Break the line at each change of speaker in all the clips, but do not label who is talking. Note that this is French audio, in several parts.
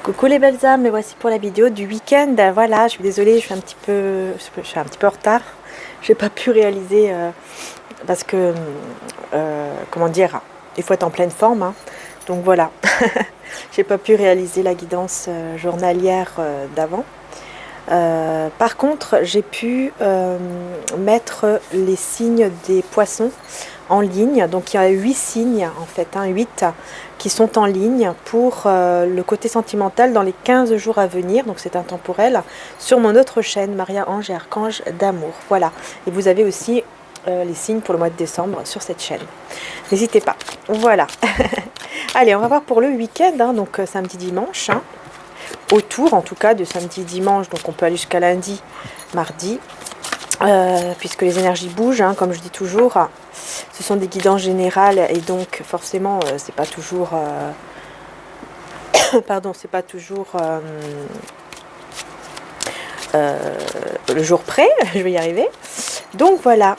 Coucou les belles âmes, me voici pour la vidéo du week-end. Voilà, je suis désolée, je suis un petit peu en retard. J'ai pas pu réaliser parce que comment dire, il faut être en pleine forme, hein. Donc voilà, j'ai pas pu réaliser la guidance journalière d'avant. Par contre, j'ai pu mettre les signes des poissons en ligne. Donc il y a 8 signes en fait, 8 qui sont en ligne pour le côté sentimental dans les 15 jours à venir. Donc c'est intemporel sur mon autre chaîne Maria Ange et Archange d'amour. Voilà. Et vous avez aussi les signes pour le mois de décembre sur cette chaîne. N'hésitez pas. Voilà. Allez, on va voir pour le week-end, hein, donc samedi, dimanche. Hein. Autour en tout cas de samedi dimanche, donc on peut aller jusqu'à lundi, mardi, puisque les énergies bougent, hein, comme je dis toujours. Ce sont des guidances générales et donc forcément c'est pas toujours pardon, c'est pas toujours le jour près, je vais y arriver. Donc voilà,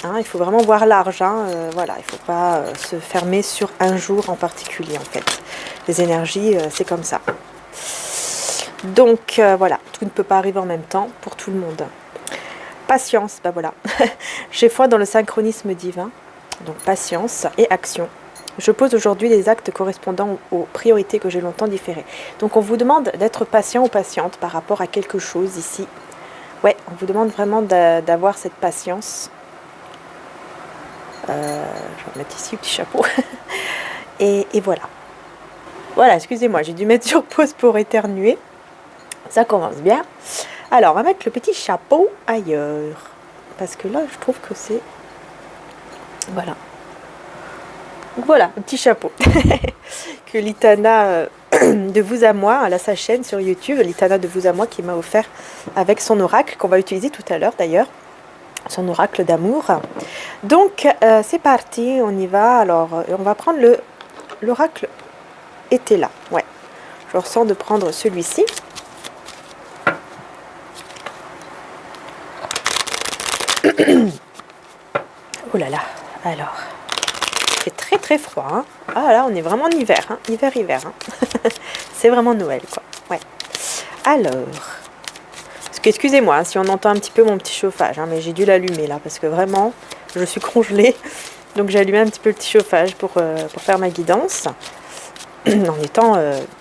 hein, il faut vraiment voir large, hein, voilà, il faut pas se fermer sur un jour en particulier en fait. Les énergies, c'est comme ça. Donc voilà, tout ne peut pas arriver en même temps pour tout le monde. Patience, ben voilà. J'ai foi dans le synchronisme divin. Donc patience et action. Je pose aujourd'hui des actes correspondant aux priorités que j'ai longtemps différées. Donc on vous demande d'être patient ou patiente par rapport à quelque chose ici. Ouais, on vous demande vraiment d'avoir cette patience. Je vais mettre ici le petit chapeau. et voilà. Voilà, excusez-moi, j'ai dû mettre sur pause pour éternuer. Ça commence bien. Alors, on va mettre le petit chapeau ailleurs. Parce que là, je trouve que c'est... Voilà. Donc voilà, un petit chapeau. Que Litana de vous à moi, elle a sa chaîne sur YouTube, Litana de vous à moi, qui m'a offert avec son oracle, qu'on va utiliser tout à l'heure d'ailleurs. Son oracle d'amour. Donc, c'est parti, on y va. Alors, on va prendre l'oracle était là. Ouais. Je ressens de prendre celui-ci. Oh là là, alors, il fait très très froid, hein. Ah là, on est vraiment en hiver, hein. Hiver. Hein. C'est vraiment Noël, quoi. Ouais. Alors, parce que excusez-moi hein, si on entend un petit peu mon petit chauffage, hein, mais j'ai dû l'allumer là, parce que vraiment, je suis congelée. Donc j'ai allumé un petit peu le petit chauffage pour faire ma guidance, en étant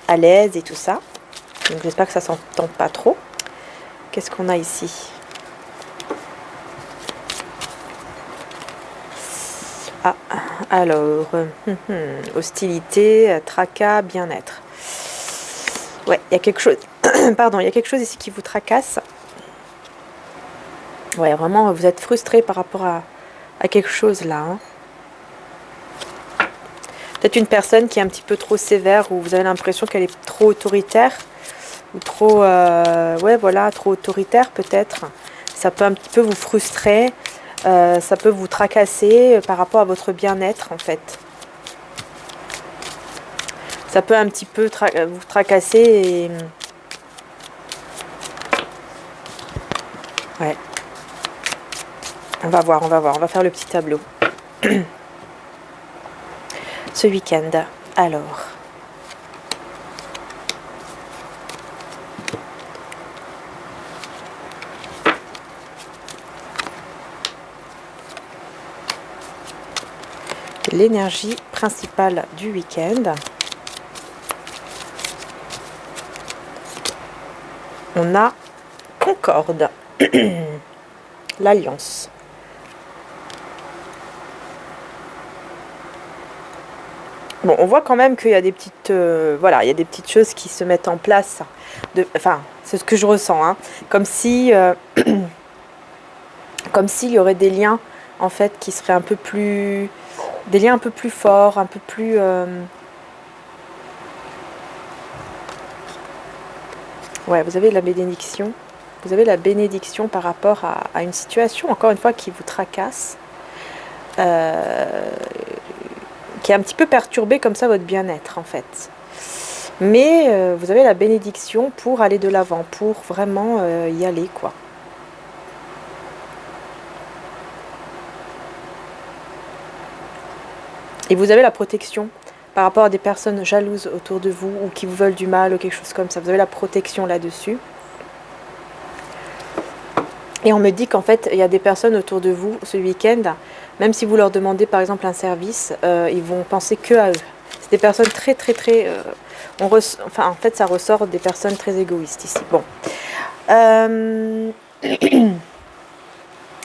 à l'aise et tout ça. Donc j'espère que ça s'entend pas trop. Qu'est-ce qu'on a ici ? Ah, alors, hostilité, tracas, bien-être. Ouais, il y a quelque chose, pardon, il y a quelque chose ici qui vous tracasse. Ouais, vraiment, vous êtes frustré par rapport à quelque chose là. Hein. Peut-être une personne qui est un petit peu trop sévère, ou vous avez l'impression qu'elle est trop autoritaire, ou trop, ouais, voilà, trop autoritaire peut-être. Ça peut un petit peu vous frustrer. Ça peut vous tracasser par rapport à votre bien-être en fait. Ça peut un petit peu vous tracasser et... Ouais. On va voir, on va faire le petit tableau. Ce week-end, alors... L'énergie principale du week-end. On a Concorde, l'Alliance. Bon, on voit quand même qu'il y a des petites, voilà, il y a des petites choses qui se mettent en place. Enfin, c'est ce que je ressens, hein. Comme si, comme s'il y aurait des liens en fait qui seraient un peu plus, des liens un peu plus forts, un peu plus. Ouais, vous avez la bénédiction. Vous avez la bénédiction par rapport à une situation, encore une fois, qui vous tracasse, qui est un petit peu perturbée comme ça votre bien-être, en fait. Mais vous avez la bénédiction pour aller de l'avant, pour vraiment y aller, quoi. Et vous avez la protection par rapport à des personnes jalouses autour de vous ou qui vous veulent du mal ou quelque chose comme ça. Vous avez la protection là-dessus. Et on me dit qu'en fait, il y a des personnes autour de vous ce week-end, même si vous leur demandez par exemple un service, ils vont penser que à eux. C'est des personnes très très très... enfin, en fait, ça ressort des personnes très égoïstes ici. Bon.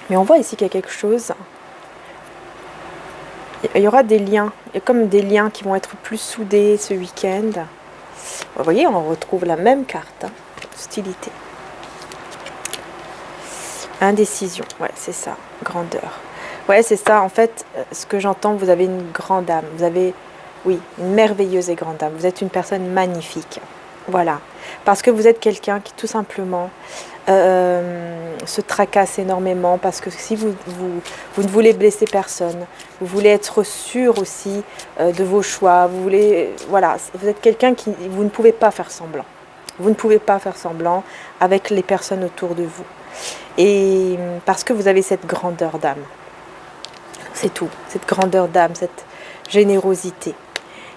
Mais on voit ici qu'il y a quelque chose. Il y aura des liens. Il y a comme des liens qui vont être plus soudés ce week-end. Vous voyez, on retrouve la même carte. Hein. Hostilité. Indécision. Ouais, c'est ça. Grandeur. Ouais, c'est ça. En fait, ce que j'entends, vous avez une grande âme. Vous avez, oui, une merveilleuse et grande âme. Vous êtes une personne magnifique. Voilà. Parce que vous êtes quelqu'un qui, tout simplement, se tracasse énormément. Parce que si vous ne voulez blesser personne, vous voulez être sûr aussi de vos choix. Vous voulez, voilà, vous êtes quelqu'un qui, vous ne pouvez pas faire semblant. Vous ne pouvez pas faire semblant avec les personnes autour de vous. Et parce que vous avez cette grandeur d'âme. C'est tout. Cette grandeur d'âme, cette générosité.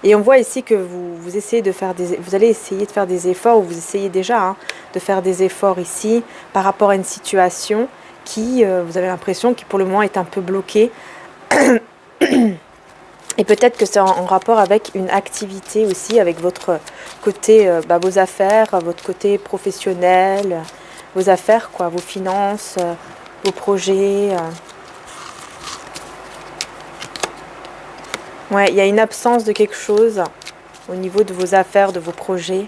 Et on voit ici que vous essayez de faire vous allez essayer de faire des efforts, ou vous essayez déjà hein, de faire des efforts ici par rapport à une situation qui, vous avez l'impression, qui pour le moment est un peu bloquée. Et peut-être que c'est en rapport avec une activité aussi, avec votre côté, vos affaires, votre côté professionnel, vos affaires, quoi, vos finances, vos projets. Ouais, il y a une absence de quelque chose au niveau de vos affaires, de vos projets,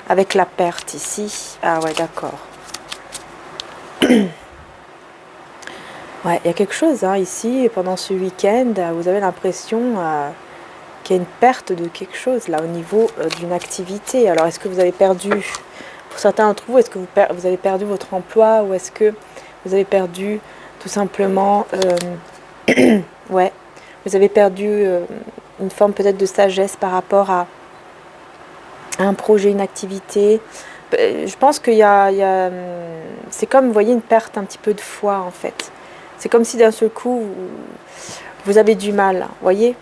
avec la perte ici. Ah ouais, d'accord. Ouais, il y a quelque chose hein, ici, pendant ce week-end, vous avez l'impression qu'il y a une perte de quelque chose, là, au niveau d'une activité. Alors, est-ce que vous avez perdu, pour certains d'entre vous, est-ce que vous avez perdu votre emploi, ou est-ce que vous avez perdu, tout simplement, ouais, vous avez perdu une forme peut-être de sagesse par rapport à un projet, une activité. Je pense qu'il y a c'est comme, vous voyez, une perte un petit peu de foi, en fait. C'est comme si d'un seul coup, vous avez du mal, vous voyez.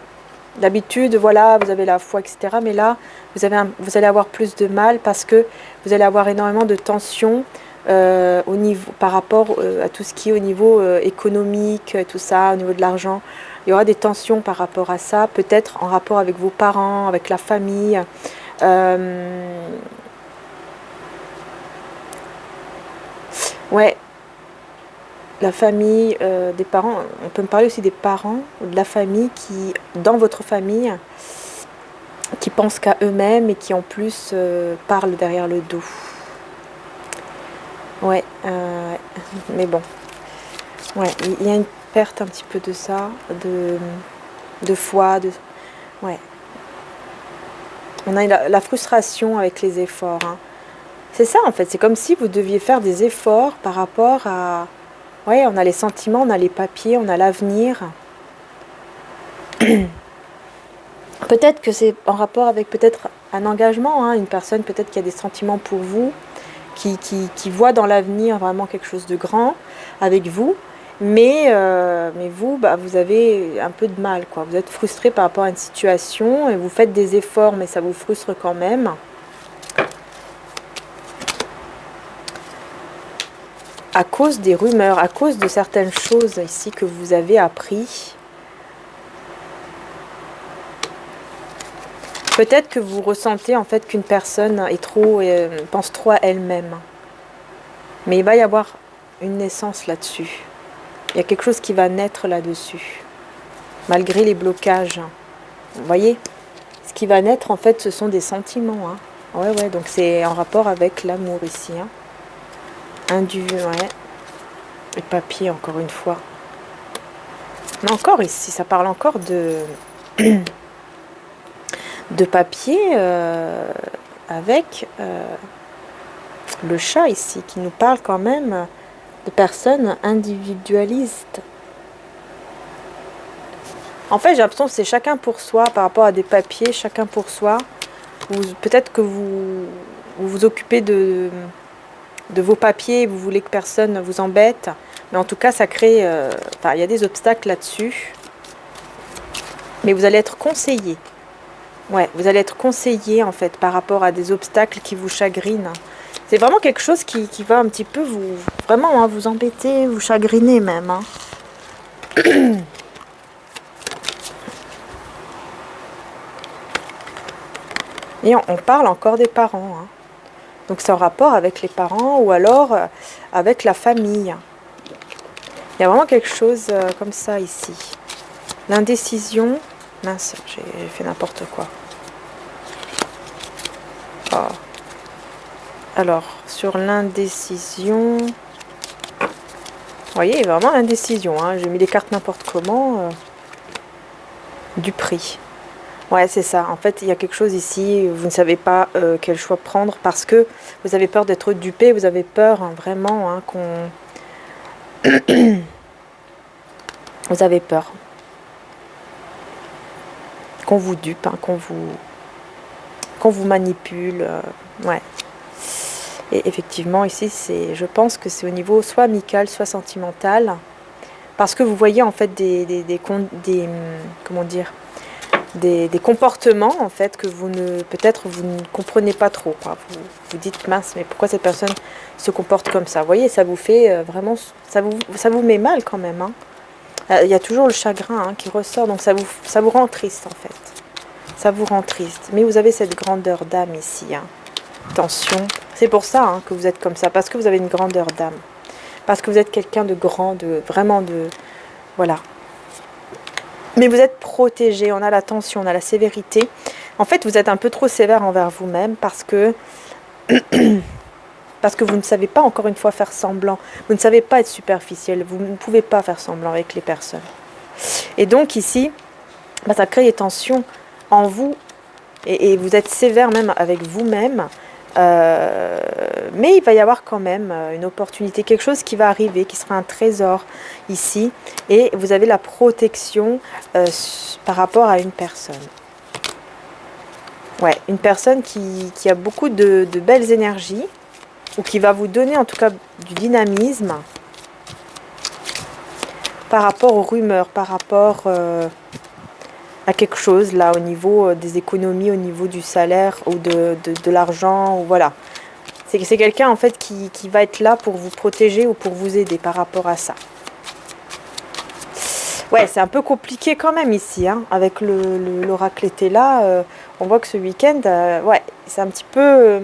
D'habitude, voilà, vous avez la foi, etc. Mais là, vous allez avoir plus de mal parce que vous allez avoir énormément de tensions au niveau, par rapport à tout ce qui est au niveau économique, tout ça, au niveau de l'argent. Il y aura des tensions par rapport à ça, peut-être en rapport avec vos parents, avec la famille. Ouais. La famille, des parents, on peut me parler aussi des parents, ou de la famille qui, dans votre famille, qui pensent qu'à eux-mêmes et qui en plus parlent derrière le dos. Ouais, mais bon. Ouais, il y a une perte un petit peu de ça, de foi, ouais. On a la frustration avec les efforts. Hein. C'est ça en fait, c'est comme si vous deviez faire des efforts par rapport à... Oui, on a les sentiments, on a les papiers, on a l'avenir. Peut-être que c'est en rapport avec peut-être un engagement, hein, une personne peut-être qui a des sentiments pour vous, qui voit dans l'avenir vraiment quelque chose de grand avec vous, mais vous, vous avez un peu de mal, quoi. Vous êtes frustré par rapport à une situation et vous faites des efforts, mais ça vous frustre quand même. À cause des rumeurs, à cause de certaines choses ici que vous avez appris. Peut-être que vous ressentez en fait qu'une personne est trop, pense trop à elle-même. Mais il va y avoir une naissance là-dessus. Il y a quelque chose qui va naître là-dessus. Malgré les blocages. Vous voyez ? Ce qui va naître en fait ce sont des sentiments. Hein. Ouais, donc c'est en rapport avec l'amour ici. Hein. Ouais. Le papier, encore une fois. Mais encore ici, ça parle encore de papier avec le chat ici, qui nous parle quand même de personnes individualistes. En fait, j'ai l'impression que c'est chacun pour soi par rapport à des papiers, chacun pour soi. Peut-être que vous occupez de vos papiers, vous voulez que personne ne vous embête, mais en tout cas ça crée, il y a des obstacles là-dessus, mais vous allez être conseillé. Ouais, vous allez être conseillé en fait par rapport à des obstacles qui vous chagrinent. C'est vraiment quelque chose qui va un petit peu vous, vraiment, hein, vous embêter, vous chagriner même. Hein. Et on parle encore des parents. Hein. Donc c'est en rapport avec les parents ou alors avec la famille. Il y a vraiment quelque chose comme ça ici. L'indécision. Mince, j'ai fait n'importe quoi. Oh. Alors, sur l'indécision... Vous voyez, vraiment l'indécision. Hein. J'ai mis les cartes n'importe comment. Du prix. Ouais, c'est ça. En fait, il y a quelque chose ici, vous ne savez pas quel choix prendre parce que vous avez peur d'être dupé, vous avez peur hein, vraiment hein, qu'on... vous avez peur qu'on vous dupe, hein, qu'on vous manipule. Ouais. Et effectivement, ici, je pense que c'est au niveau soit amical, soit sentimental. Parce que vous voyez en fait comment dire, des comportements en fait que peut-être vous ne comprenez pas trop. Quoi. Vous dites mince, mais pourquoi cette personne se comporte comme ça? Vous voyez, ça vous fait vraiment, ça vous met mal quand même. Hein. Il y a toujours le chagrin hein, qui ressort, donc ça vous rend triste en fait. Ça vous rend triste. Mais vous avez cette grandeur d'âme ici. Hein. Attention. C'est pour ça hein, que vous êtes comme ça, parce que vous avez une grandeur d'âme. Parce que vous êtes quelqu'un de grand, vraiment de... Voilà. Mais vous êtes protégé, on a la tension, on a la sévérité. En fait, vous êtes un peu trop sévère envers vous-même parce que vous ne savez pas, encore une fois, faire semblant. Vous ne savez pas être superficiel. Vous ne pouvez pas faire semblant avec les personnes. Et donc, ici, ça crée des tensions en vous. Et vous êtes sévère même avec vous-même. Mais il va y avoir quand même une opportunité, quelque chose qui va arriver, qui sera un trésor ici. Et vous avez la protection par rapport à une personne. Ouais, une personne qui a beaucoup de belles énergies. Ou qui va vous donner en tout cas du dynamisme par rapport aux rumeurs, par rapport à quelque chose là au niveau des économies, au niveau du salaire ou de l'argent, ou voilà. C'est quelqu'un en fait qui va être là pour vous protéger ou pour vous aider par rapport à ça. Ouais, c'est un peu compliqué quand même ici, hein, avec l'oracle était là. On voit que ce week-end, ouais, c'est un petit peu...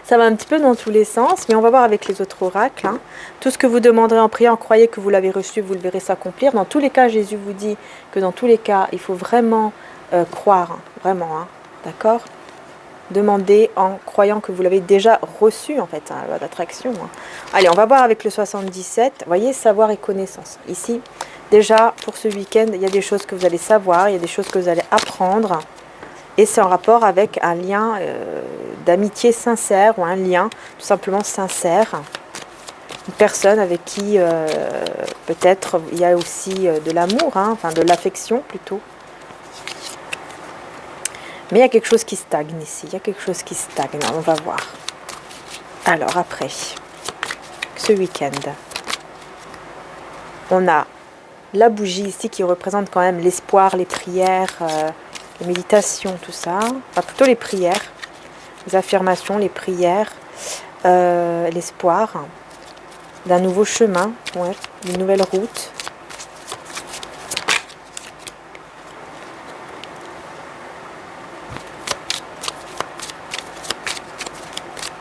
ça va un petit peu dans tous les sens, mais on va voir avec les autres oracles. Hein. Tout ce que vous demanderez en priant, croyez que vous l'avez reçu, vous le verrez s'accomplir. Dans tous les cas, Jésus vous dit que dans tous les cas, il faut vraiment croire, hein, vraiment, hein, d'accord? Demandez en croyant que vous l'avez déjà reçu, en fait, hein, la loi d'attraction. Hein. Allez, on va voir avec le 77. Vous voyez, savoir et connaissance. Ici, déjà, pour ce week-end, il y a des choses que vous allez savoir, il y a des choses que vous allez apprendre. Et c'est en rapport avec un lien d'amitié sincère ou un lien tout simplement sincère. Une personne avec qui peut-être il y a aussi de l'amour, hein, enfin de l'affection plutôt. Mais il y a quelque chose qui stagne ici, il y a quelque chose qui stagne, on va voir. Alors après, ce week-end, on a la bougie ici qui représente quand même l'espoir, les prières... les méditations, tout ça, enfin plutôt les prières, les affirmations, les prières, l'espoir d'un nouveau chemin, ouais, d'une nouvelle route.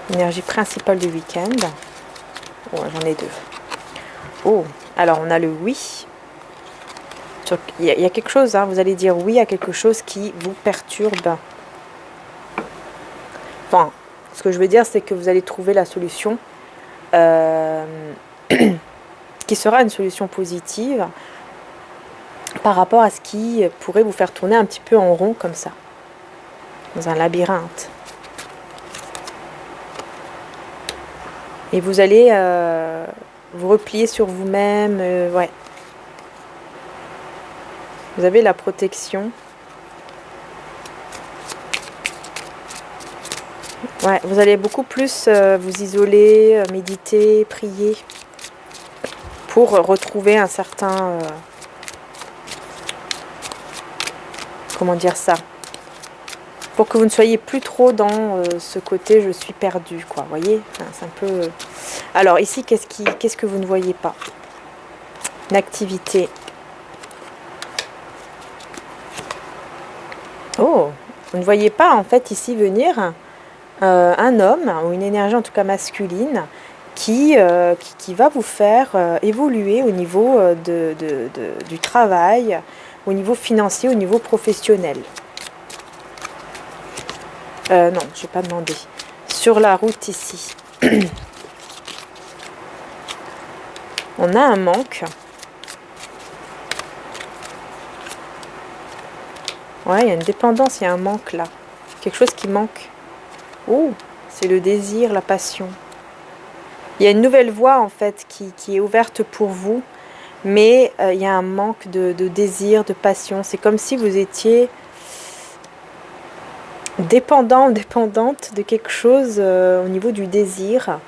L'énergie principale du week-end. Oh, j'en ai deux. Oh, alors on a le oui. Il y a quelque chose, hein, vous allez dire oui à quelque chose qui vous perturbe. Enfin, ce que je veux dire, c'est que vous allez trouver la solution qui sera une solution positive par rapport à ce qui pourrait vous faire tourner un petit peu en rond comme ça, dans un labyrinthe. Et vous allez vous replier sur vous-même, ouais. Vous avez la protection. Ouais, vous allez beaucoup plus vous isoler, méditer, prier pour retrouver un certain... comment dire ça? pour que vous ne soyez plus trop dans ce côté je suis perdu, quoi, vous voyez, enfin, c'est un peu... Alors ici, qu'est-ce que vous ne voyez pas? Une activité. Oh, vous ne voyez pas en fait ici venir un homme, ou une énergie en tout cas masculine, qui va vous faire évoluer au niveau du travail, au niveau financier, au niveau professionnel. Non, je n'ai pas demandé. Sur la route ici, on a un manque. Ouais, il y a une dépendance, il y a un manque là. Quelque chose qui manque. Oh, c'est le désir, la passion. Il y a une nouvelle voie en fait qui est ouverte pour vous, mais il y a un manque de désir, de passion. C'est comme si vous étiez dépendant ou dépendante de quelque chose au niveau du désir.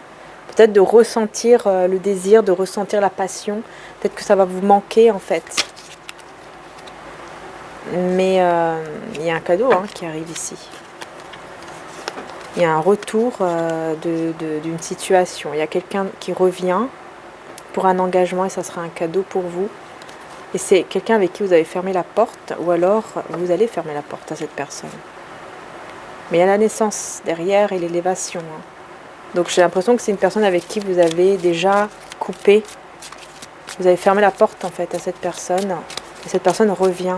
Peut-être de ressentir le désir, de ressentir la passion. Peut-être que ça va vous manquer en fait. Mais il y a un cadeau qui arrive ici. Il y a un retour d'une situation. Il y a quelqu'un qui revient pour un engagement et ça sera un cadeau pour vous. Et c'est quelqu'un avec qui vous avez fermé la porte ou alors vous allez fermer la porte à cette personne. Mais il y a la naissance derrière et l'élévation. Donc j'ai l'impression que c'est une personne avec qui vous avez déjà coupé. Vous avez fermé la porte en fait à cette personne. Et cette personne revient.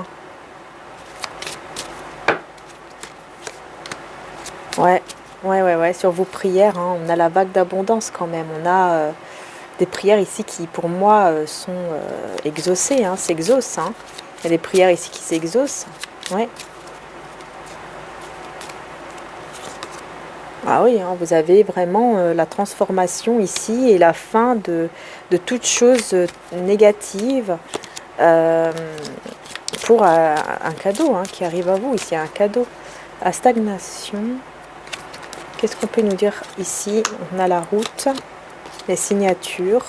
Ouais. Sur vos prières, on a la vague d'abondance quand même. On a des prières ici qui, pour moi, sont exaucées. S'exaucent. Il y a des prières ici qui s'exaucent. Ouais. Ah oui, vous avez vraiment la transformation ici et la fin de toute chose négative pour un cadeau qui arrive à vous. Ici, il y a un cadeau. À stagnation. Qu'est-ce qu'on peut nous dire ici? On a la route, les signatures.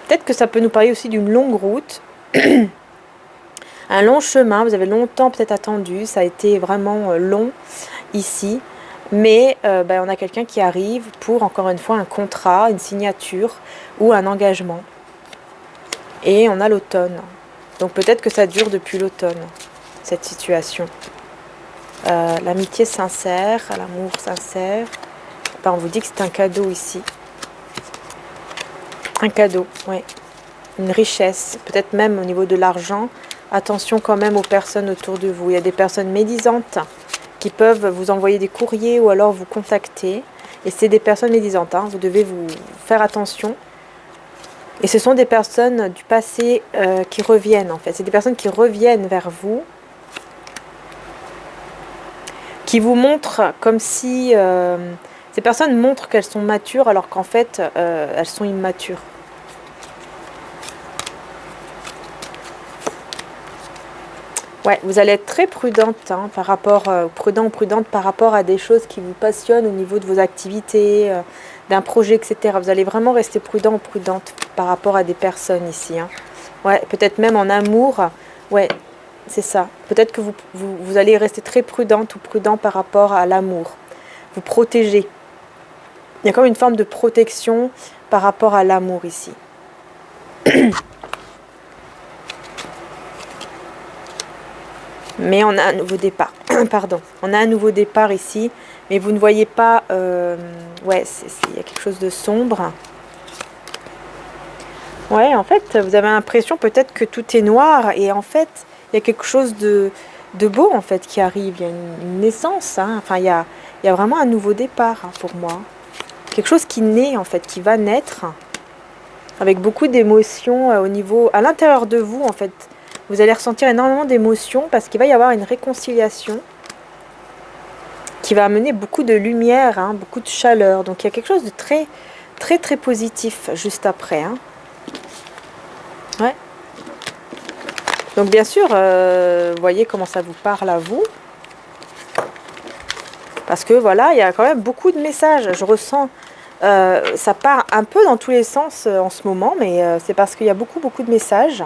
Peut-être que ça peut nous parler aussi d'une longue route. Un long chemin, vous avez longtemps peut-être attendu. Ça a été vraiment long ici. Mais on a quelqu'un qui arrive pour, encore une fois, un contrat, une signature ou un engagement. Et on a l'automne. Donc peut-être que ça dure depuis l'automne, cette situation. L'amitié sincère, l'amour sincère. On vous dit que c'est un cadeau ici. Un cadeau, oui. Une richesse, peut-être même au niveau de l'argent. Attention quand même aux personnes autour de vous. Il y a des personnes médisantes qui peuvent vous envoyer des courriers ou alors vous contacter. Et c'est des personnes médisantes, vous devez vous faire attention. Et ce sont des personnes du passé qui reviennent en fait. C'est des personnes qui reviennent vers vous. Qui vous montrent comme si... ces personnes montrent qu'elles sont matures alors qu'en fait, elles sont immatures. Ouais, vous allez être très prudente par rapport, prudente par rapport à des choses qui vous passionnent au niveau de vos activités, d'un projet, etc. Vous allez vraiment rester prudent ou prudente par rapport à des personnes ici. Ouais, peut-être même en amour. Ouais, c'est ça. Peut-être que vous allez rester très prudente ou prudent par rapport à l'amour. Vous protéger. Il y a comme une forme de protection par rapport à l'amour ici. Mais on a un nouveau départ. Pardon. On a un nouveau départ ici. Mais vous ne voyez pas... ouais, il y a quelque chose de sombre. Ouais, en fait, vous avez l'impression peut-être que tout est noir. Et en fait, il y a quelque chose de beau, en fait, qui arrive. Il y a une naissance. Enfin, il y a vraiment un nouveau départ pour moi. Quelque chose qui naît, en fait, qui va naître. Avec beaucoup d'émotions au niveau... À l'intérieur de vous, en fait. Vous allez ressentir énormément d'émotions parce qu'il va y avoir une réconciliation qui va amener beaucoup de lumière, beaucoup de chaleur. Donc il y a quelque chose de très, très, très positif juste après. Ouais. Donc bien sûr, vous voyez comment ça vous parle à vous. Parce que voilà, il y a quand même beaucoup de messages. Je ressens, ça part un peu dans tous les sens en ce moment, mais c'est parce qu'il y a beaucoup, beaucoup de messages.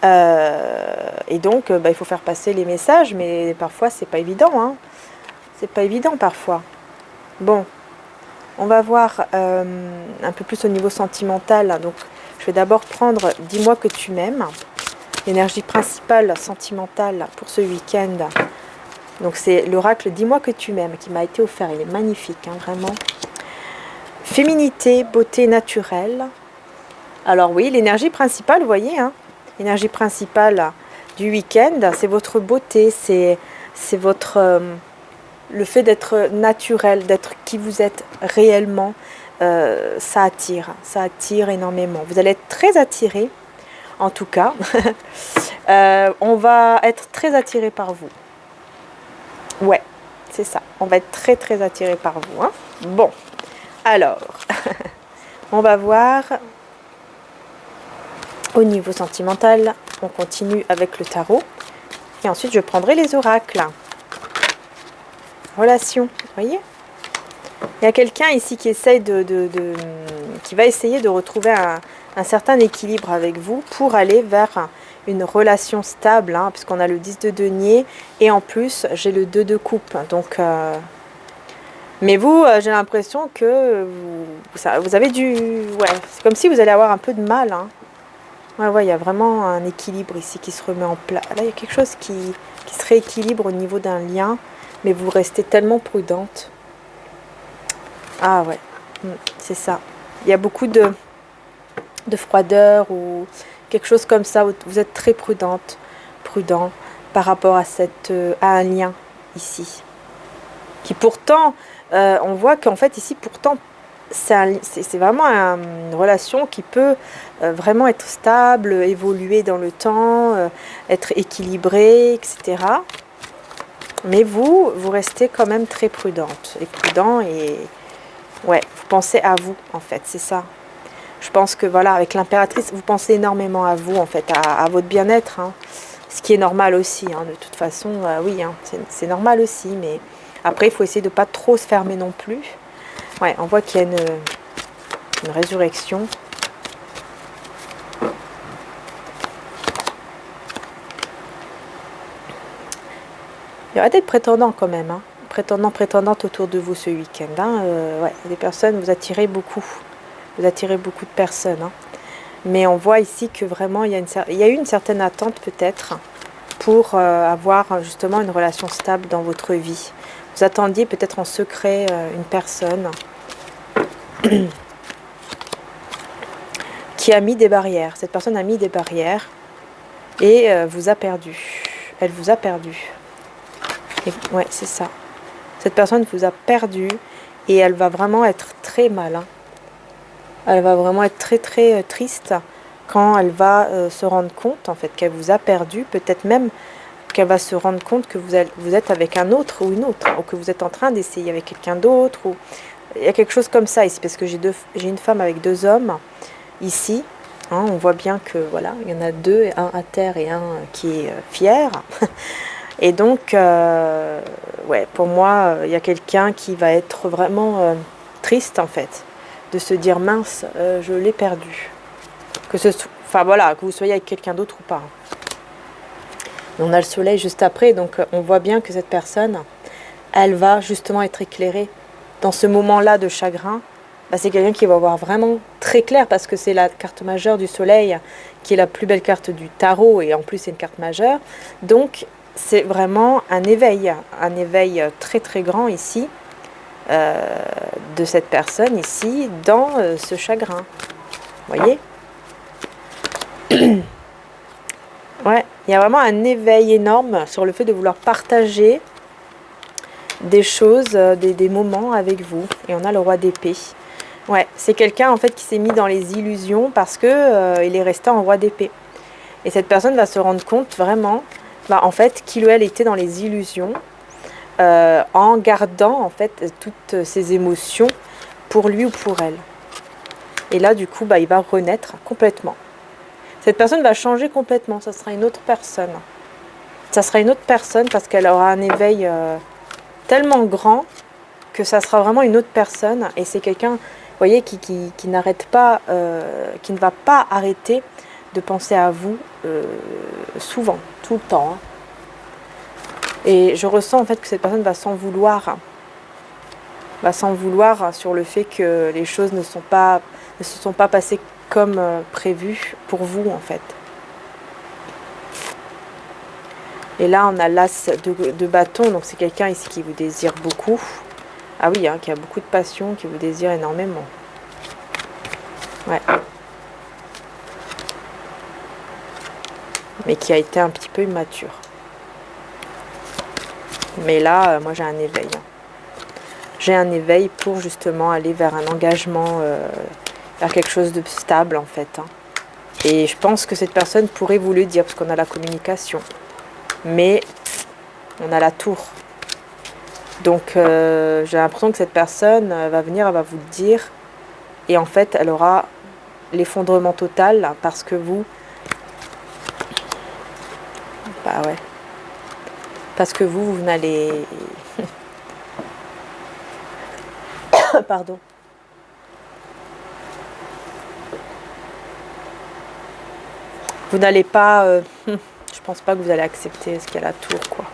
Et donc, il faut faire passer les messages, mais parfois, c'est pas évident. Hein. C'est pas évident parfois. Bon, on va voir un peu plus au niveau sentimental. Donc, je vais d'abord prendre « Dis-moi que tu m'aimes ». L'énergie principale sentimentale pour ce week-end. Donc, c'est l'oracle « Dis-moi que tu m'aimes » qui m'a été offert. Il est magnifique, hein, vraiment. Féminité, beauté naturelle. Alors oui, l'énergie principale, vous voyez, hein, l'énergie principale du week-end, c'est votre beauté, c'est votre le fait d'être naturel, d'être qui vous êtes réellement, ça attire énormément. Vous allez être très attiré, en tout cas. On va être très attiré par vous. Ouais, c'est ça. On va être très très attiré par vous. Hein. Bon, alors, on va voir au niveau sentimental. On continue avec le tarot. Et ensuite, je prendrai les oracles. Relation, vous voyez? Il y a quelqu'un ici qui essaye qui va essayer de retrouver un certain équilibre avec vous pour aller vers une relation stable, hein, puisqu'on a le 10 de denier et en plus j'ai le 2 de coupe. Donc, mais vous, j'ai l'impression que vous avez ouais, c'est comme si vous allez avoir un peu de mal. Hein. Ouais, il y a vraiment un équilibre ici qui se remet en place. Là, il y a quelque chose qui se rééquilibre au niveau d'un lien, mais vous restez tellement prudente. Ah ouais, c'est ça. Il y a beaucoup de froideur ou quelque chose comme ça. Vous êtes très prudent par rapport à un lien ici. Qui pourtant, on voit qu'en fait ici, pourtant, c'est vraiment une relation qui peut vraiment être stable, évoluer dans le temps, être équilibrée, etc. Mais vous restez quand même très prudent et ouais, vous pensez à vous en fait, c'est ça. Je pense que voilà, avec l'impératrice, vous pensez énormément à vous en fait, à votre bien-être, hein. Ce qui est normal aussi, hein, de toute façon, oui, hein, c'est normal aussi, mais après il faut essayer de ne pas trop se fermer non plus. Ouais, on voit qu'il y a une résurrection. Il y aura des prétendants quand même, hein. Prétendantes autour de vous ce week-end. Hein. Ouais, des personnes, vous attirez beaucoup. Vous attirez beaucoup de personnes. Hein. Mais on voit ici que vraiment, il y a eu une certaine attente peut-être pour avoir justement une relation stable dans votre vie. Vous attendiez peut-être en secret une personne qui a mis des barrières. Cette personne a mis des barrières et vous a perdu. Elle vous a perdu. Et, ouais, c'est ça. Cette personne vous a perdu et elle va vraiment être très mal. Hein. Elle va vraiment être très très triste quand elle va se rendre compte en fait qu'elle vous a perdu. Peut-être même qu'elle va se rendre compte que vous êtes avec un autre ou une autre, ou que vous êtes en train d'essayer avec quelqu'un d'autre. Ou... Il y a quelque chose comme ça ici, parce que j'ai une femme avec 2 hommes ici. Hein, on voit bien que voilà, il y en a 2, un à terre et un qui est fier. Et donc, ouais, pour moi, il y a quelqu'un qui va être vraiment triste, en fait, de se dire, mince, je l'ai perdu. Enfin, voilà, que vous soyez avec quelqu'un d'autre ou pas. On a le soleil juste après, donc on voit bien que cette personne, elle va justement être éclairée. Dans ce moment-là de chagrin, bah, c'est quelqu'un qui va voir vraiment très clair, parce que c'est la carte majeure du soleil, qui est la plus belle carte du tarot, et en plus c'est une carte majeure. Donc, c'est vraiment un éveil très très grand ici, de cette personne ici, dans ce chagrin. Vous voyez? Ouais, il y a vraiment un éveil énorme sur le fait de vouloir partager des choses, des moments avec vous. Et on a le roi d'épée. Ouais, c'est quelqu'un en fait qui s'est mis dans les illusions parce que il est resté en roi d'épée. Et cette personne va se rendre compte vraiment, en fait, qu'il ou elle était dans les illusions, en gardant en fait toutes ses émotions pour lui ou pour elle. Et là, du coup, il va renaître complètement. Cette personne va changer complètement, ça sera une autre personne. Ça sera une autre personne parce qu'elle aura un éveil tellement grand que ça sera vraiment une autre personne. Et c'est quelqu'un, vous voyez, qui n'arrête pas, qui ne va pas arrêter de penser à vous souvent, tout le temps. Hein. Et je ressens en fait que cette personne va s'en vouloir. Va s'en vouloir sur le fait que les choses ne se sont pas passées comme prévu pour vous en fait. Et là on a l'as de bâton, donc c'est quelqu'un ici qui vous désire beaucoup. Ah oui, hein, qui a beaucoup de passion, qui vous désire énormément. Ouais. Mais qui a été un petit peu immature. Mais là, moi j'ai un éveil. J'ai un éveil pour justement aller vers un engagement, vers quelque chose de stable en fait. Hein. Et je pense que cette personne pourrait vous le dire, parce qu'on a la communication. Mais on a la tour. Donc j'ai l'impression que cette personne va venir, elle va vous le dire. Et en fait, elle aura l'effondrement total parce que vous... Bah ouais. Parce que vous n'allez... Pardon. Vous n'allez pas... je pense pas que vous allez accepter ce qu'il y a la tour, quoi.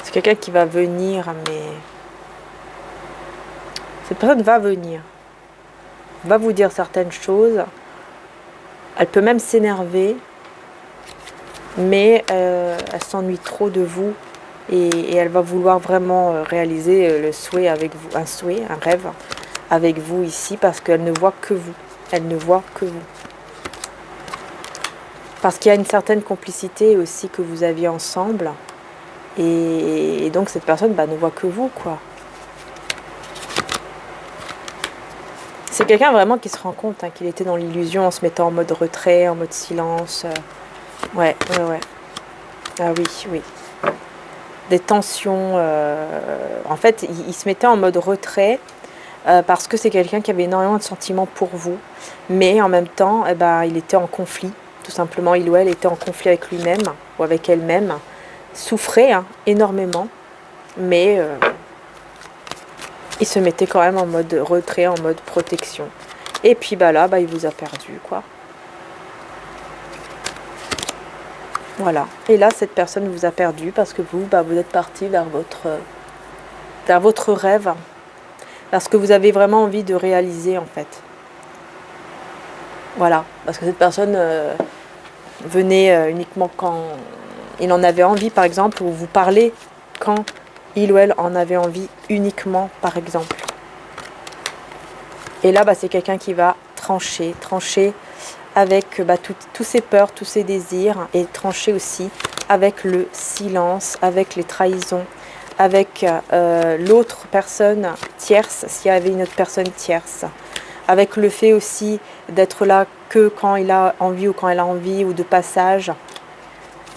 C'est quelqu'un qui va venir, mais... Cette personne va venir. Va vous dire certaines choses. Elle peut même s'énerver. Mais elle s'ennuie trop de vous. Et elle va vouloir vraiment réaliser le souhait avec vous. Un souhait, un rêve avec vous ici. Parce qu'elle ne voit que vous. Elle ne voit que vous. Parce qu'il y a une certaine complicité aussi que vous aviez ensemble. Et donc cette personne ne voit que vous, quoi. C'est quelqu'un vraiment qui se rend compte qu'il était dans l'illusion en se mettant en mode retrait, en mode silence. Ouais. Ah oui, oui. Des tensions. En fait, il se mettait en mode retrait parce que c'est quelqu'un qui avait énormément de sentiments pour vous. Mais en même temps, il était en conflit. Tout simplement, il ou elle était en conflit avec lui-même ou avec elle-même. Souffrait énormément. Mais... il se mettait quand même en mode retrait, en mode protection. Et puis là, il vous a perdu, quoi. Voilà. Et là, cette personne vous a perdu parce que vous êtes parti vers votre rêve. Parce que vous avez vraiment envie de réaliser, en fait. Voilà. Parce que cette personne venait uniquement quand il en avait envie, par exemple, ou vous parlez quand... il ou elle en avait envie uniquement, par exemple. Et là, c'est quelqu'un qui va trancher avec tous ses peurs, tous ses désirs, et trancher aussi avec le silence, avec les trahisons, avec l'autre personne tierce, s'il y avait une autre personne tierce, avec le fait aussi d'être là que quand il a envie ou quand elle a envie, ou de passage.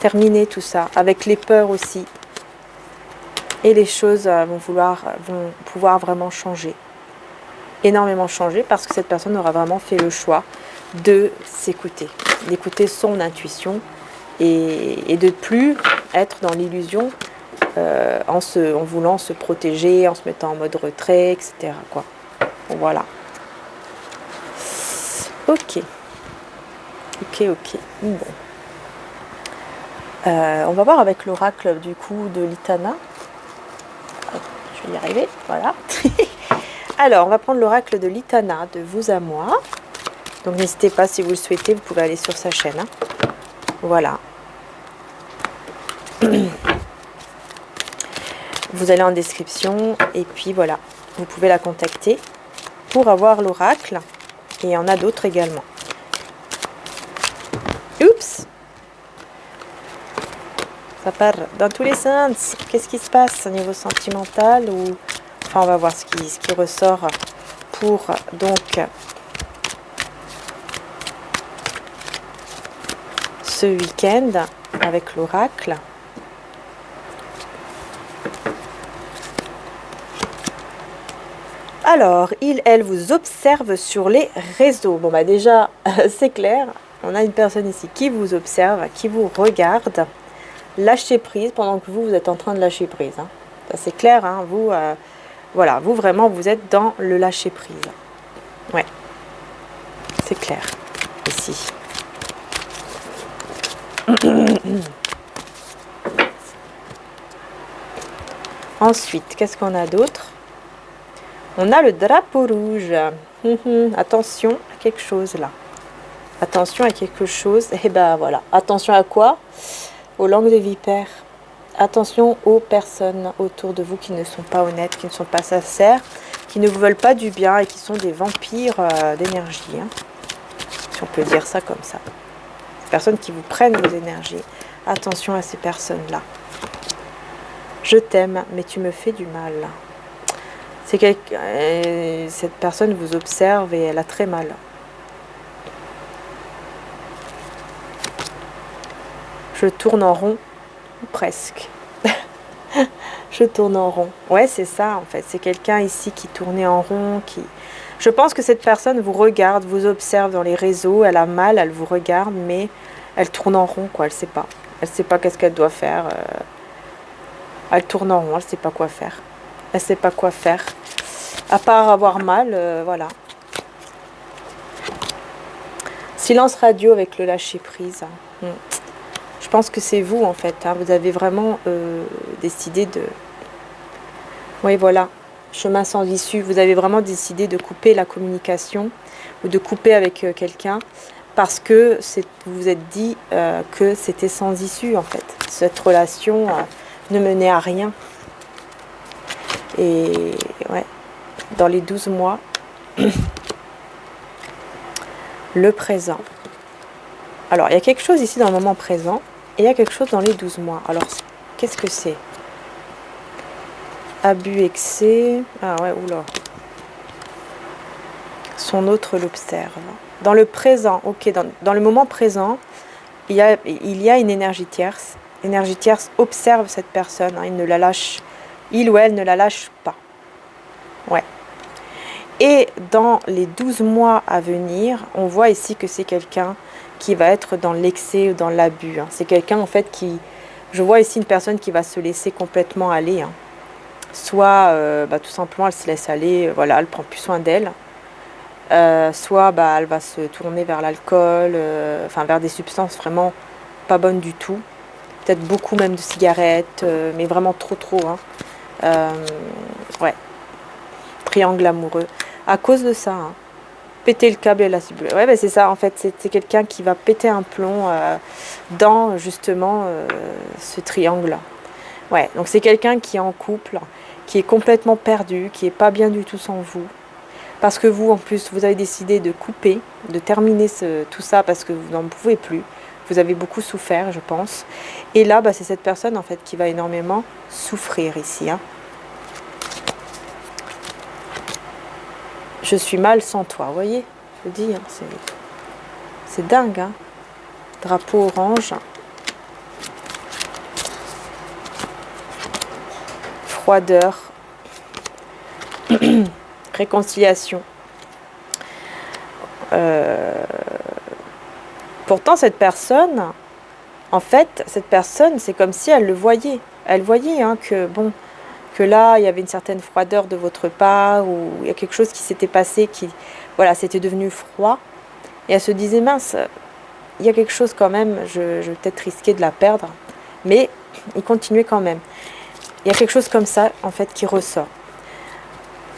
Terminer tout ça, avec les peurs aussi. Et les choses vont pouvoir vraiment changer. Énormément changer parce que cette personne aura vraiment fait le choix de s'écouter. D'écouter son intuition et de ne plus être dans l'illusion en voulant se protéger, en se mettant en mode retrait, etc. quoi. Bon, voilà. Ok. Bon. On va voir avec l'oracle du coup de l'Itana. Je vais y arriver, voilà. Alors, on va prendre l'oracle de l'Itana, de vous à moi. Donc, n'hésitez pas, si vous le souhaitez, vous pouvez aller sur sa chaîne. Voilà. Vous allez en description, et puis voilà. Vous pouvez la contacter pour avoir l'oracle. Et il y en a d'autres également. Oups! Ça part dans tous les sens. Qu'est-ce qui se passe au niveau sentimental ou... Enfin, on va voir ce qui ressort pour donc ce week-end avec l'oracle. Alors, elle vous observe sur les réseaux. Bon, déjà, c'est clair. On a une personne ici qui vous observe, qui vous regarde. Lâchez prise pendant que vous êtes en train de lâcher prise. Ça, c'est clair, vous... voilà, vous vraiment, vous êtes dans le lâcher prise. Ouais, c'est clair, ici. Ensuite, qu'est-ce qu'on a d'autre? On a le drapeau rouge. Attention à quelque chose là. Attention à quelque chose. Et ben voilà. Attention à quoi? Aux langues de vipères. Attention aux personnes autour de vous qui ne sont pas honnêtes, qui ne sont pas sincères, qui ne vous veulent pas du bien et qui sont des vampires d'énergie. Hein, si on peut dire ça comme ça. Des personnes qui vous prennent vos énergies. Attention à ces personnes-là. Je t'aime, mais tu me fais du mal. Cette personne vous observe et elle a très mal. Je tourne en rond, ou presque. Je tourne en rond. Ouais, c'est ça en fait. C'est quelqu'un ici qui tournait en rond. Je pense que cette personne vous regarde, vous observe dans les réseaux. Elle a mal, elle vous regarde, mais elle tourne en rond, quoi. Elle sait pas. Elle sait pas qu'est-ce qu'elle doit faire. Elle tourne en rond, elle sait pas quoi faire. Elle sait pas quoi faire. À part avoir mal, voilà. Silence radio avec le lâcher prise. Je pense que c'est vous en fait. Hein. Vous avez vraiment décidé de... Oui, voilà. Chemin sans issue. Vous avez vraiment décidé de couper la communication ou de couper avec quelqu'un parce que vous vous êtes dit que c'était sans issue en fait. Cette relation ne menait à rien. Et ouais, dans les 12 mois, le présent. Alors, il y a quelque chose ici dans le moment présent et il y a quelque chose dans les 12 mois. Alors, qu'est-ce que c'est? Abus, excès. Ah ouais, oula. Son autre l'observe. Dans le présent, ok, dans le moment présent, il y a une énergie tierce. L'énergie tierce observe cette personne. Hein, il ou elle ne la lâche pas. Ouais. Et dans les 12 mois à venir, on voit ici que c'est quelqu'un qui va être dans l'excès ou dans l'abus. Hein. C'est quelqu'un en fait qui... Je vois ici une personne qui va se laisser complètement aller. Hein. Soit tout simplement elle se laisse aller, voilà, elle prend plus soin d'elle. Soit elle va se tourner vers l'alcool, vers des substances vraiment pas bonnes du tout. Peut-être beaucoup même de cigarettes, mais vraiment trop. Hein. Ouais. Triangle amoureux. À cause de ça, hein. Péter le câble et la cible. Ouais, ben c'est ça, en fait. C'est quelqu'un qui va péter un plomb dans, justement, ce triangle-là. Ouais, donc c'est quelqu'un qui est en couple, qui est complètement perdu, qui est pas bien du tout sans vous. Parce que vous, en plus, vous avez décidé de couper, de terminer tout ça parce que vous n'en pouvez plus. Vous avez beaucoup souffert, je pense. Et là, c'est cette personne, en fait, qui va énormément souffrir ici. Hein. Je suis mal sans toi, vous voyez? Je vous dis, hein, c'est dingue. Hein. Drapeau orange. Froideur. Réconciliation. Pourtant, cette personne, en fait, c'est comme si elle le voyait. Elle voyait hein, que là, il y avait une certaine froideur de votre part, ou il y a quelque chose qui s'était passé, voilà, c'était devenu froid. Et elle se disait, mince, il y a quelque chose quand même, je vais peut-être risquer de la perdre. Mais il continuait quand même. Il y a quelque chose comme ça, en fait, qui ressort.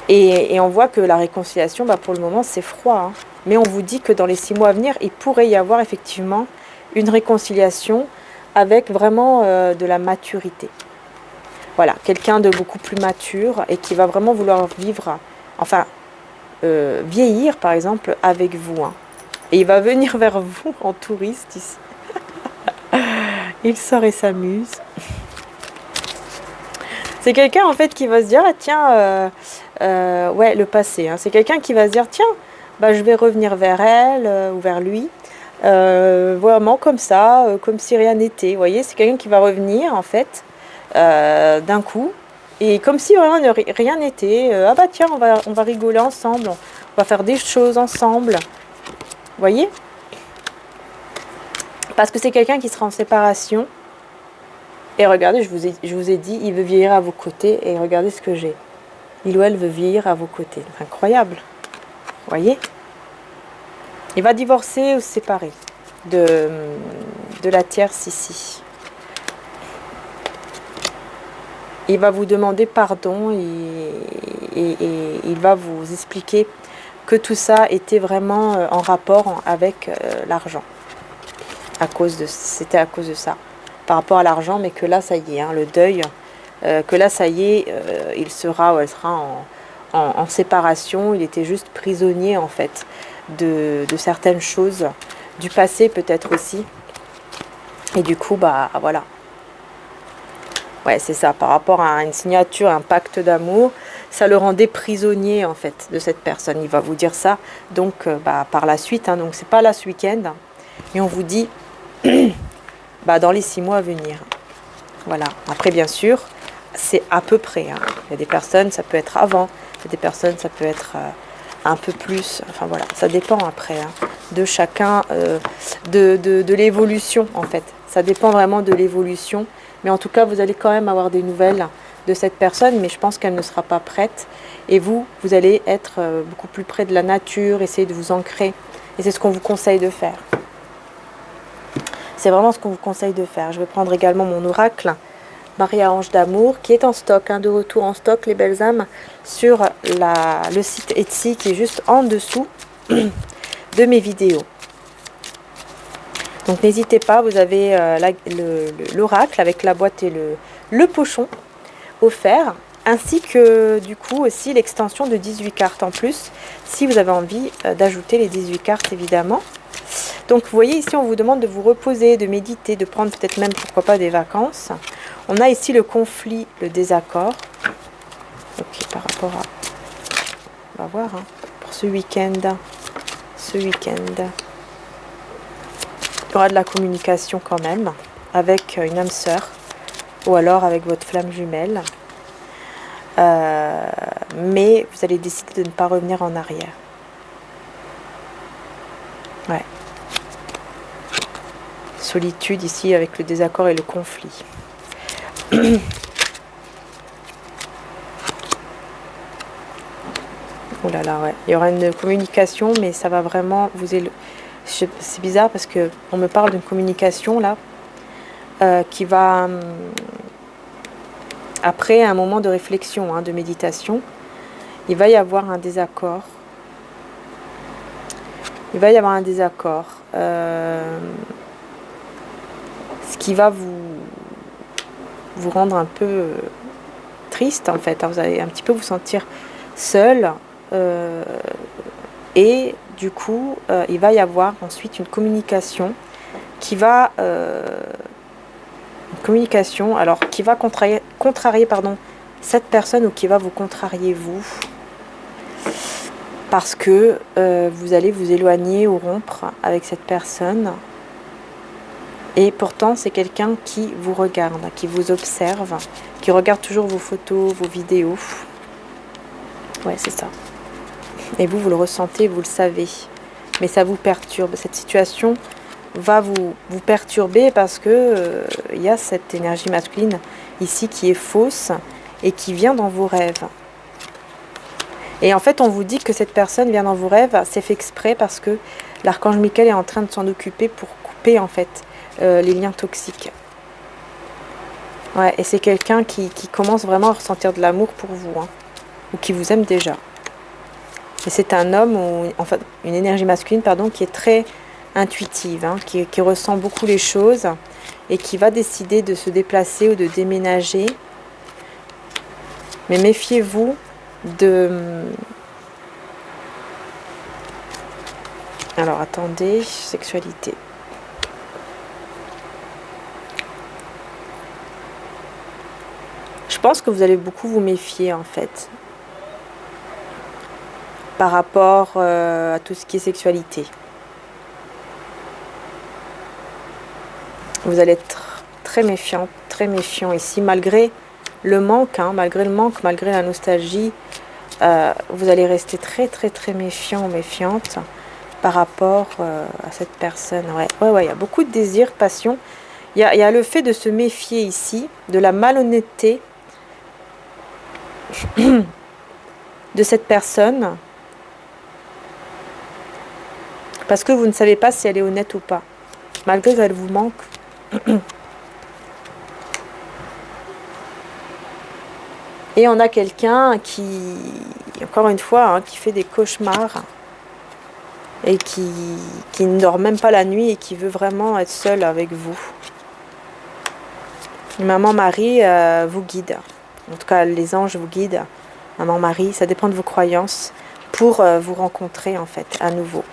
Et on voit que la réconciliation, pour le moment, c'est froid. Hein. Mais on vous dit que dans les 6 mois à venir, il pourrait y avoir effectivement une réconciliation avec vraiment de la maturité. Voilà, quelqu'un de beaucoup plus mature et qui va vraiment vouloir vivre, vieillir par exemple avec vous. Hein. Et il va venir vers vous en touriste ici. Il sort et s'amuse. C'est quelqu'un en fait qui va se dire, ah, tiens, ouais, le passé. Hein. C'est quelqu'un qui va se dire, tiens, je vais revenir vers elle ou vers lui. Vraiment comme ça, comme si rien n'était. Vous voyez, c'est quelqu'un qui va revenir en fait. D'un coup et comme si vraiment rien n'était tiens on va rigoler ensemble, on va faire des choses ensemble, vous voyez, parce que c'est quelqu'un qui sera en séparation et regardez, je vous ai dit, il veut vieillir à vos côtés et regardez ce que j'ai, il ou elle veut vieillir à vos côtés, incroyable, vous voyez, il va divorcer ou se séparer de de la tierce ici. Il va vous demander pardon et il va vous expliquer que tout ça était vraiment en rapport avec l'argent. C'était à cause de ça. Par rapport à l'argent, mais que là, ça y est, hein, le deuil, que là, ça y est, il sera ou elle sera en séparation. Il était juste prisonnier, en fait, de certaines choses, du passé peut-être aussi. Et du coup, bah voilà. Ouais, c'est ça, par rapport à une signature, un pacte d'amour, ça le rendait prisonnier, en fait, de cette personne. Il va vous dire ça, donc, bah, par la suite, hein, donc c'est pas là ce week-end, et on vous dit, bah, dans les 6 mois à venir. Voilà. Après, bien sûr, c'est à peu près, hein. Il y a des personnes, ça peut être avant, il y a des personnes, ça peut être un peu plus, enfin voilà, ça dépend après, hein, de chacun, de l'évolution, en fait. Ça dépend vraiment de l'évolution. Mais en tout cas, vous allez quand même avoir des nouvelles de cette personne, mais je pense qu'elle ne sera pas prête. Et vous allez être beaucoup plus près de la nature, essayer de vous ancrer. Et c'est ce qu'on vous conseille de faire. C'est vraiment ce qu'on vous conseille de faire. Je vais prendre également mon oracle, Maria Ange d'Amour, qui est en stock, hein, de retour en stock, les belles âmes, sur le site Etsy, qui est juste en dessous de mes vidéos. Donc n'hésitez pas, vous avez l'oracle avec la boîte et le pochon offert, ainsi que du coup aussi l'extension de 18 cartes en plus, si vous avez envie d'ajouter les 18 cartes évidemment. Donc vous voyez ici on vous demande de vous reposer, de méditer, de prendre peut-être même pourquoi pas des vacances. On a ici le conflit, le désaccord. Ok, par rapport à... On va voir, hein, pour ce week-end. Il y aura de la communication quand même avec une âme sœur ou alors avec votre flamme jumelle. Mais vous allez décider de ne pas revenir en arrière. Ouais. Solitude ici avec le désaccord et le conflit. Oh là là, ouais. Il y aura une communication, mais ça va vraiment vous éloigner. C'est bizarre parce que on me parle d'une communication là qui va après un moment de réflexion, hein, de méditation, il va y avoir un désaccord. Ce qui va vous rendre un peu triste en fait. Vous allez un petit peu vous sentir seul et du coup, il va y avoir ensuite une communication qui va contrarier cette personne ou qui va vous contrarier vous, parce que vous allez vous éloigner ou rompre avec cette personne. Et pourtant, c'est quelqu'un qui vous regarde, qui vous observe, qui regarde toujours vos photos, vos vidéos. Ouais, c'est ça. Et vous le ressentez, vous le savez. Mais ça vous perturbe. Cette situation va vous perturber parce que il y a cette énergie masculine ici qui est fausse et qui vient dans vos rêves. Et en fait, on vous dit que cette personne vient dans vos rêves, c'est fait exprès parce que l'archange Michael est en train de s'en occuper pour couper en fait les liens toxiques. Ouais, et c'est quelqu'un qui commence vraiment à ressentir de l'amour pour vous, hein, ou qui vous aime déjà. Et c'est un homme, ou enfin une énergie masculine, pardon, qui est très intuitive, hein, qui ressent beaucoup les choses et qui va décider de se déplacer ou de déménager. Mais méfiez-vous de... Alors attendez, sexualité. Je pense que vous allez beaucoup vous méfier en fait par rapport à tout ce qui est sexualité. Vous allez être très méfiant ici, malgré le manque, hein, malgré la nostalgie. Vous allez rester très méfiant, méfiante par rapport à cette personne. Ouais, il y a beaucoup de désir, passion. Il y a le fait de se méfier ici, de la malhonnêteté de cette personne, parce que vous ne savez pas si elle est honnête ou pas. malgré qu'elle vous manque. Et on a quelqu'un qui, encore une fois, hein, qui fait des cauchemars et qui ne dort même pas la nuit et qui veut vraiment être seul avec vous. Maman Marie vous guide. En tout cas, les anges vous guident. Maman Marie, ça dépend de vos croyances pour vous rencontrer en fait à nouveau.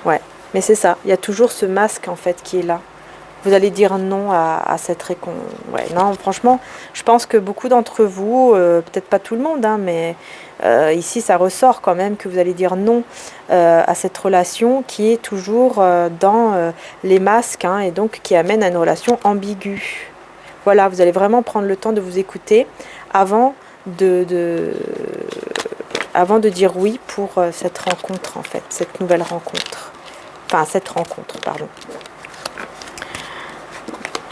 Ouais, mais c'est ça. Il y a toujours ce masque en fait qui est là. Vous allez dire non à cette récompense. Ouais, non, franchement, je pense que beaucoup d'entre vous, peut-être pas tout le monde, hein, mais ici ça ressort quand même que vous allez dire non à cette relation qui est toujours dans les masques, hein, et donc qui amène à une relation ambiguë. Voilà, vous allez vraiment prendre le temps de vous écouter avant avant de dire oui pour cette rencontre en fait, cette nouvelle rencontre. Enfin, cette rencontre, pardon.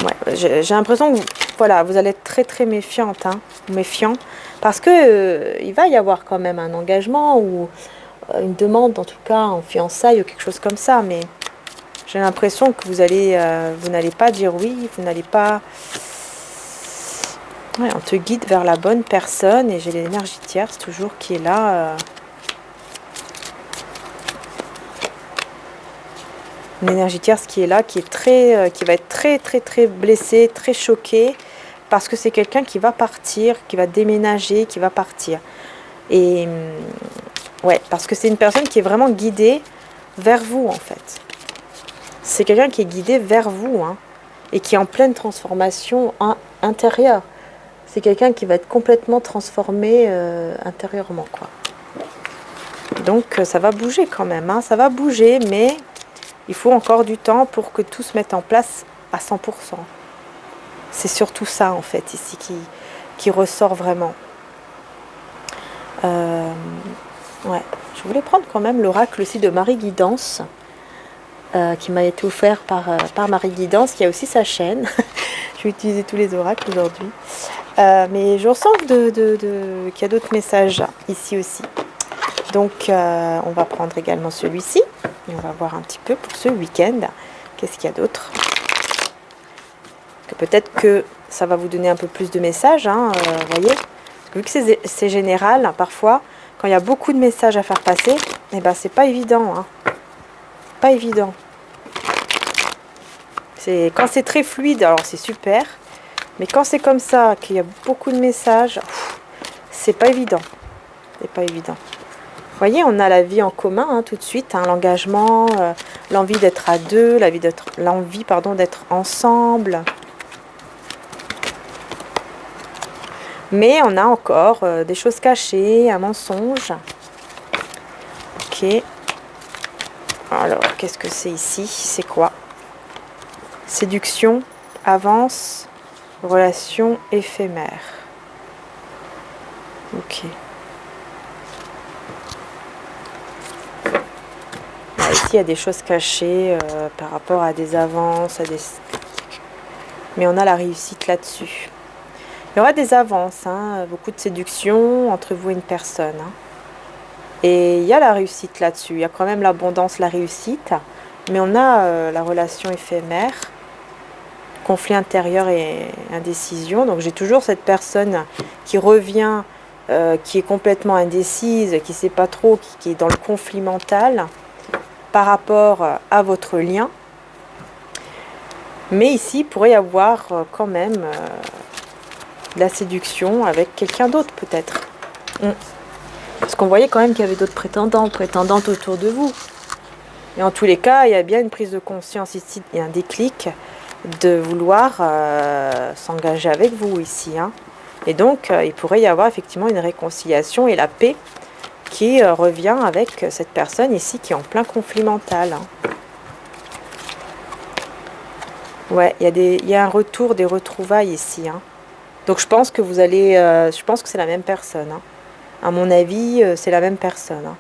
Ouais, j'ai l'impression que voilà, vous allez être très très méfiante, hein, méfiant, parce que il va y avoir quand même un engagement ou une demande en tout cas en fiançailles ou quelque chose comme ça, mais j'ai l'impression que vous n'allez pas dire oui, vous n'allez pas. Ouais, on te guide vers la bonne personne et j'ai l'énergie tierce toujours qui est là. Une énergie tierce qui est là, qui va être très très très blessée, très choquée, parce que c'est quelqu'un qui va partir, qui va déménager, qui va partir. Et ouais, parce que c'est une personne qui est vraiment guidée vers vous en fait. C'est quelqu'un qui est guidé vers vous, hein, et qui est en pleine transformation intérieure. C'est quelqu'un qui va être complètement transformé intérieurement, quoi. Donc ça va bouger quand même, hein, ça va bouger, mais il faut encore du temps pour que tout se mette en place à 100%. C'est surtout ça, en fait, ici, qui ressort vraiment. Ouais. Je voulais prendre quand même l'oracle aussi de Marie Guidance, qui m'a été offert par Marie Guidance, qui a aussi sa chaîne. Je vais utiliser tous les oracles aujourd'hui. Mais je ressens qu'il y a d'autres messages ici aussi. Donc, on va prendre également celui-ci. Et on va voir un petit peu pour ce week-end. Qu'est-ce qu'il y a d'autre? Peut-être que ça va vous donner un peu plus de messages. Hein, voyez, vu que c'est général, hein, parfois, quand il y a beaucoup de messages à faire passer, eh ben, c'est pas évident. Hein. Pas évident. Quand c'est très fluide, alors c'est super. Mais quand c'est comme ça, qu'il y a beaucoup de messages, c'est pas évident. C'est pas évident. Vous voyez, on a la vie en commun, hein, tout de suite, hein, l'engagement, l'envie d'être à deux, l'envie d'être ensemble. Mais on a encore des choses cachées, un mensonge. Ok. Alors, qu'est-ce que c'est ici? C'est quoi? Séduction, avance, relation éphémère. Ok. Ici, il y a des choses cachées par rapport à des avances, mais on a la réussite là-dessus. Il y aura des avances, hein, beaucoup de séduction entre vous et une personne. Hein. Et il y a la réussite là-dessus. Il y a quand même l'abondance, la réussite. Mais on a la relation éphémère, conflit intérieur et indécision. Donc j'ai toujours cette personne qui revient, qui est complètement indécise, qui ne sait pas trop, qui est dans le conflit mental par rapport à votre lien. Mais ici, il pourrait y avoir quand même de la séduction avec quelqu'un d'autre peut-être. Parce qu'on voyait quand même qu'il y avait d'autres prétendants, prétendantes autour de vous. Et en tous les cas, il y a bien une prise de conscience ici, il y a un déclic de vouloir s'engager avec vous ici. Hein. Et donc, il pourrait y avoir effectivement une réconciliation et la paix qui revient avec cette personne ici qui est en plein conflit mental. Hein. Ouais, il y a un retour, des retrouvailles ici. Hein. Donc je pense que je pense que c'est la même personne. Hein. À mon avis, c'est la même personne. Hein.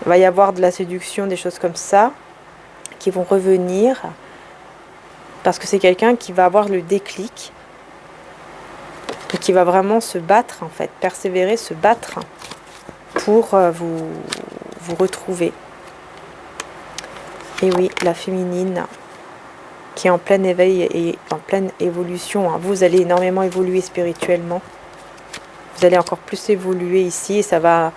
Il va y avoir de la séduction, des choses comme ça, qui vont revenir, parce que c'est quelqu'un qui va avoir le déclic, et qui va vraiment se battre, en fait, persévérer, se battre, pour vous retrouver. Et oui, la féminine qui est en plein éveil et en pleine évolution. Hein. Vous allez énormément évoluer spirituellement. Vous allez encore plus évoluer ici et ça va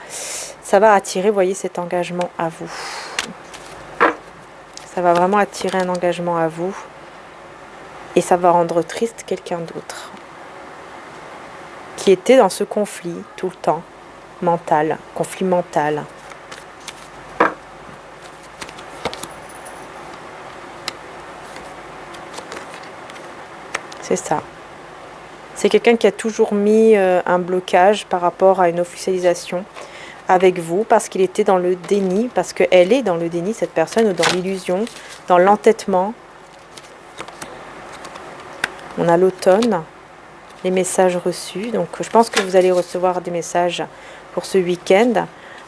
attirer, vous voyez, cet engagement à vous. Ça va vraiment attirer un engagement à vous. Et ça va rendre triste quelqu'un d'autre. Qui était dans ce conflit tout le temps. Mental. Conflit mental. C'est ça. C'est quelqu'un qui a toujours mis un blocage par rapport à une officialisation avec vous, parce qu'il était dans le déni, parce qu'elle est dans le déni, cette personne, ou dans l'illusion, dans l'entêtement. On a l'automne, les messages reçus. Donc je pense que vous allez recevoir des messages pour ce week-end,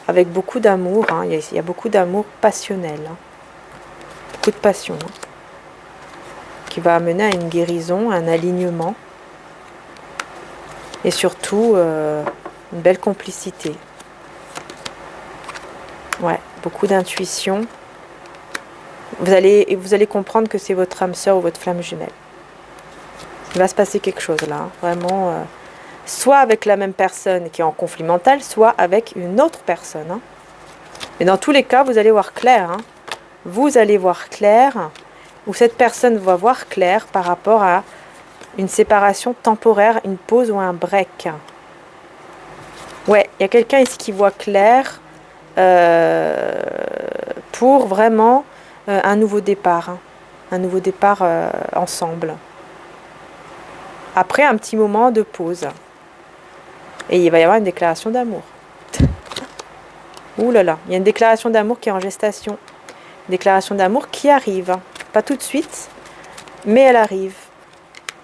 avec beaucoup d'amour. Hein. Il y a beaucoup d'amour passionnel. Hein. Beaucoup de passion. Hein. Qui va amener à une guérison, à un alignement. Et surtout, une belle complicité. Ouais, beaucoup d'intuition. Vous allez comprendre que c'est votre âme sœur ou votre flamme jumelle. Il va se passer quelque chose là, hein, vraiment. Soit avec la même personne qui est en conflit mental, soit avec une autre personne. Hein. Mais dans tous les cas, vous allez voir clair. Hein. Vous allez voir clair, ou cette personne va voir clair par rapport à une séparation temporaire, une pause ou un break. Ouais, il y a quelqu'un ici qui voit clair pour vraiment un nouveau départ. Hein. Un nouveau départ ensemble. Après un petit moment de pause. Et il va y avoir une déclaration d'amour. Ouh là là, il y a une déclaration d'amour qui est en gestation. Une déclaration d'amour qui arrive. Pas tout de suite, mais elle arrive.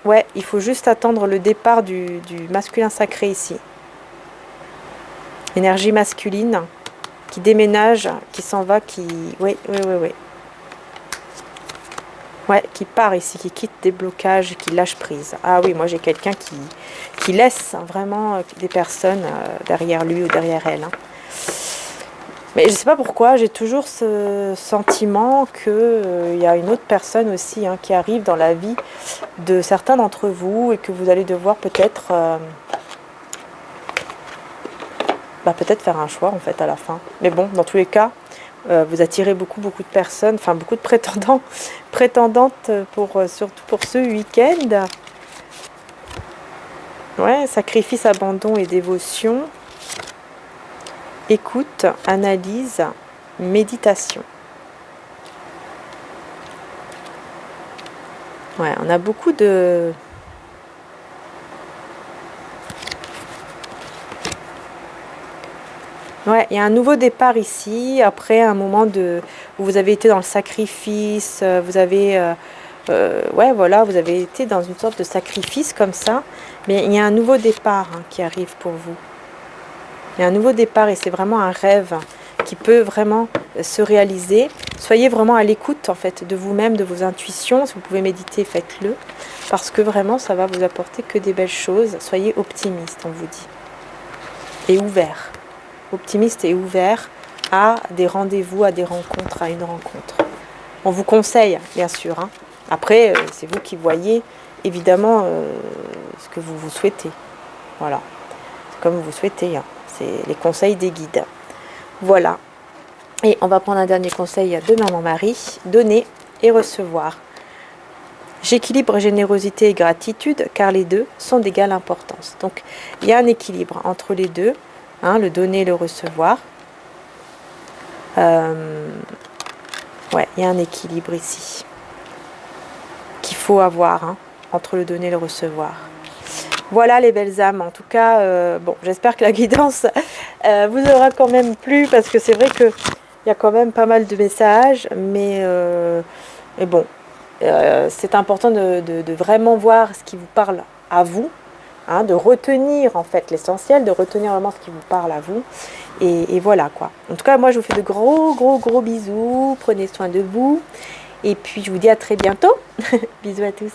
Ouais, il faut juste attendre le départ du masculin sacré ici. Énergie masculine qui déménage, qui s'en va, qui... Oui. Ouais, qui part ici, qui quitte des blocages, qui lâche prise. Ah oui, moi j'ai quelqu'un qui laisse vraiment des personnes derrière lui ou derrière elle. Hein. Mais je ne sais pas pourquoi, j'ai toujours ce sentiment qu'il y a une autre personne aussi hein, qui arrive dans la vie de certains d'entre vous et que vous allez devoir peut-être peut-être faire un choix en fait à la fin. Mais bon, dans tous les cas, vous attirez beaucoup de personnes, enfin beaucoup de prétendantes surtout pour ce week-end. Ouais, sacrifice, abandon et dévotion. Écoute, analyse, méditation. Ouais, on a beaucoup de... Ouais, il y a un nouveau départ ici, après un moment où vous avez été dans le sacrifice, vous avez... ouais, voilà, vous avez été dans une sorte de sacrifice comme ça, mais il y a un nouveau départ hein, qui arrive pour vous. Il y a un nouveau départ et c'est vraiment un rêve qui peut vraiment se réaliser. Soyez vraiment à l'écoute en fait de vous-même, de vos intuitions. Si vous pouvez méditer, faites-le. Parce que vraiment, ça va vous apporter que des belles choses. Soyez optimiste, on vous dit. Et ouvert. Optimiste et ouvert à des rendez-vous, à des rencontres, à une rencontre. On vous conseille, bien sûr. Hein. Après, c'est vous qui voyez, évidemment, ce que vous souhaitez. Voilà. C'est comme vous souhaitez. Hein. C'est les conseils des guides. Voilà. Et on va prendre un dernier conseil de Maman Marie. Donner et recevoir. J'équilibre générosité et gratitude car les deux sont d'égale importance. Donc, il y a un équilibre entre les deux. Hein, le donner et le recevoir. Ouais, il y a un équilibre ici. Qu'il faut avoir hein, entre le donner et le recevoir. Voilà les belles âmes, en tout cas, bon, j'espère que la guidance vous aura quand même plu, parce que c'est vrai qu'il y a quand même pas mal de messages, mais bon, c'est important de vraiment voir ce qui vous parle à vous, hein, de retenir en fait l'essentiel, de retenir vraiment ce qui vous parle à vous, et voilà quoi. En tout cas, moi je vous fais de gros bisous, prenez soin de vous, et puis je vous dis à très bientôt, bisous à tous.